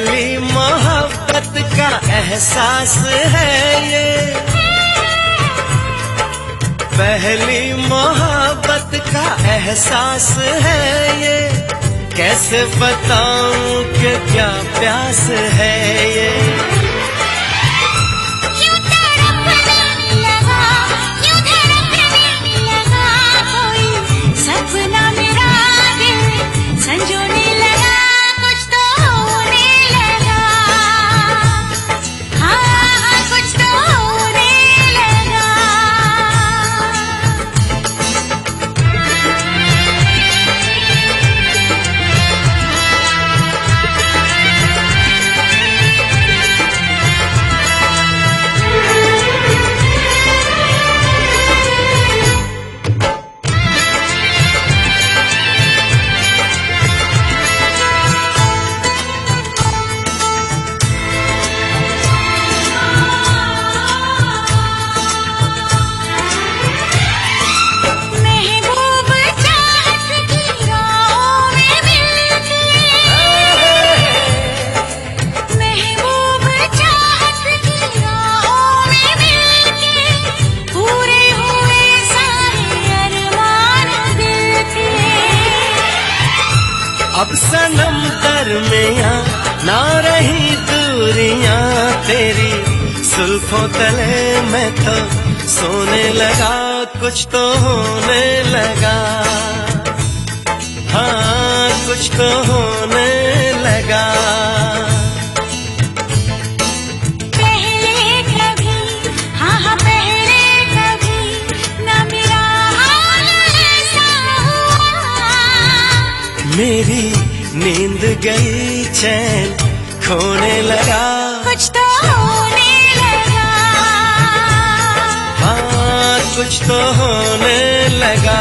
पहली मोहब्बत का एहसास है ये, पहली मोहब्बत का एहसास है ये। कैसे बताऊं कि क्या प्यास है ये। अब सनम दरमियां ना रही दूरियां तेरी, जुल्फों तले मैं तो सोने लगा, कुछ तो होने लगा, हाँ कुछ तो होने लगा। पहले कभी, हाँ हाँ पहले कभी ना मेरा हाल ऐसा हुआ। मेरी नींद गई, चैन खोने लगा, कुछ तो होने लगा, हाँ कुछ तो होने लगा।